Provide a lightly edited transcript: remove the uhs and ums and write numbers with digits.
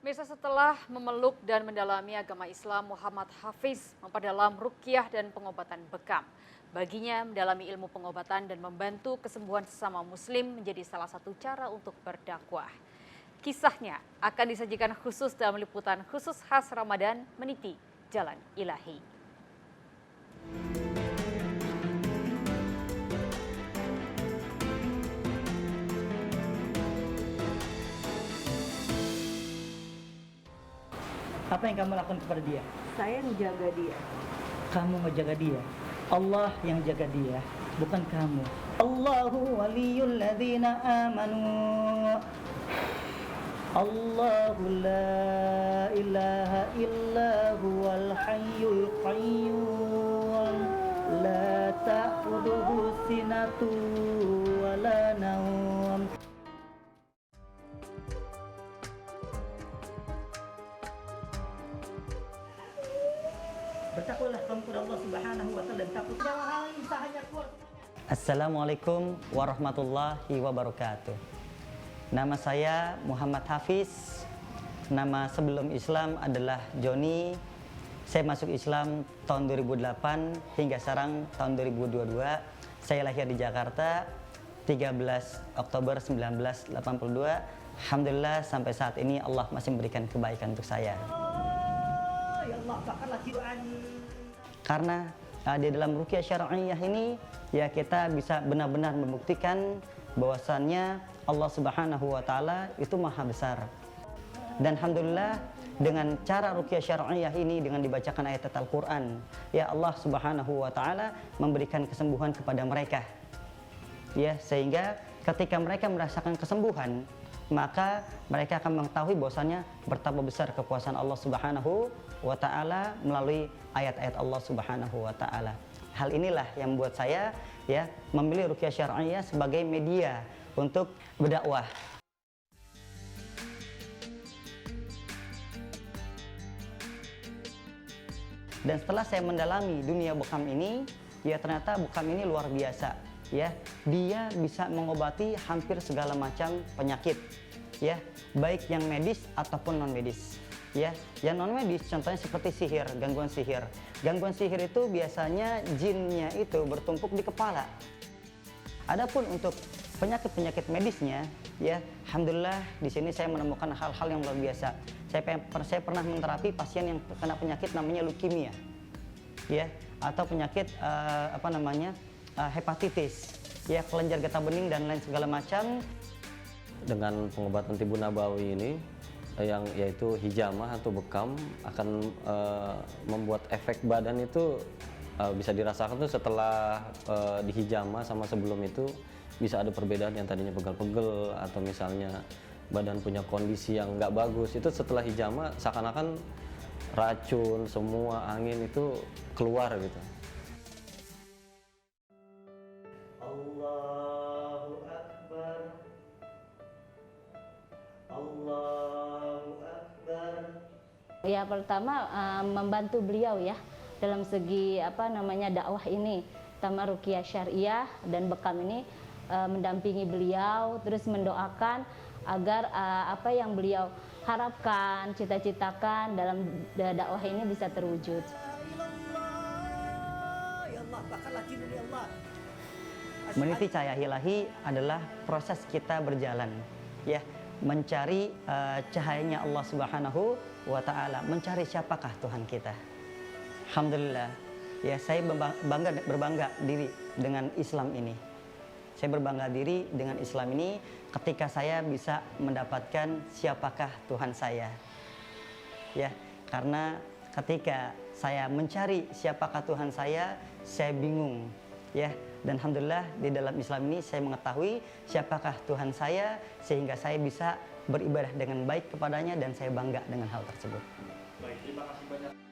Mirsa, setelah memeluk dan mendalami agama Islam, Muhammad Hafiz memperdalam ruqyah dan pengobatan bekam. Baginya, mendalami ilmu pengobatan dan membantu kesembuhan sesama muslim menjadi salah satu cara untuk berdakwah. Kisahnya akan disajikan khusus dalam liputan khusus khas Ramadan Meniti Jalan Ilahi. Apa yang kamu lakukan kepada dia? Saya menjaga dia. Kamu menjaga dia. Allah yang jaga dia, bukan kamu. Allahu waliyul ladzina amanu. Allahu la ilaha illa huwal hayyul qayyum. La ta'khudhuhu sinatu wa la nawm. Bertakwalah kamu kepada Allah Subhanahu wa taala dan takut hal yang hanya keluar. Assalamualaikum warahmatullahi wabarakatuh. Nama saya Muhammad Hafiz. Nama sebelum Islam adalah Joni. Saya masuk Islam tahun 2008 hingga sekarang tahun 2022. Saya lahir di Jakarta 13 Oktober 1982. Alhamdulillah sampai saat ini Allah masih memberikan kebaikan untuk saya. Karena di dalam ruqyah syar'iyah ini ya kita bisa benar-benar membuktikan bahwasannya Allah Subhanahu wa taala itu maha besar. Dan alhamdulillah dengan cara ruqyah syar'iyah ini, dengan dibacakan ayat Al-Qur'an, ya Allah Subhanahu wa taala memberikan kesembuhan kepada mereka. Ya, sehingga ketika mereka merasakan kesembuhan, maka mereka akan mengetahui bahwasannya betapa besar kekuasaan Allah Subhanahu wa taala melalui ayat-ayat Allah Subhanahu wa taala. Hal inilah yang membuat saya ya memilih ruqyah syar'iyah sebagai media untuk berdakwah. Dan setelah saya mendalami dunia bekam ini, ya ternyata bekam ini luar biasa. Ya, dia bisa mengobati hampir segala macam penyakit, ya, baik yang medis ataupun non medis. Ya, yang non medis contohnya seperti sihir, gangguan sihir. Gangguan sihir itu biasanya jinnya itu bertumpuk di kepala. Adapun untuk penyakit-penyakit medisnya, ya, alhamdulillah di sini saya menemukan hal-hal yang luar biasa. Saya pernah menterapi pasien yang kena penyakit namanya leukemia, ya, atau penyakit hepatitis, ya, kelenjar getah bening dan lain segala macam. Dengan pengobatan tibu nabawi ini, yang yaitu hijamah atau bekam, akan membuat efek badan itu bisa dirasakan tuh setelah dihijamah sama sebelum itu. Bisa ada perbedaan yang tadinya pegel-pegel atau misalnya badan punya kondisi yang nggak bagus, itu setelah hijamah seakan-akan racun semua, angin itu keluar gitu. Allahu Akbar. Allahu Akbar. Ya, pertama membantu beliau ya dalam segi dakwah ini. Pertama ruqyah syariah dan bekam ini mendampingi beliau, terus mendoakan agar apa yang beliau harapkan, cita-citakan dalam dakwah ini bisa terwujud. Meniti cahaya ilahi adalah proses kita berjalan, ya, mencari cahayanya Allah Subhanahu wa taala, mencari siapakah Tuhan kita. Alhamdulillah, ya, saya berbangga diri dengan Islam ini. Saya berbangga diri dengan Islam ini ketika saya bisa mendapatkan siapakah Tuhan saya. Ya, karena ketika saya mencari siapakah Tuhan saya bingung, ya. Dan alhamdulillah di dalam Islam ini saya mengetahui siapakah Tuhan saya, sehingga saya bisa beribadah dengan baik kepadanya dan saya bangga dengan hal tersebut. Baik, terima kasih banyak.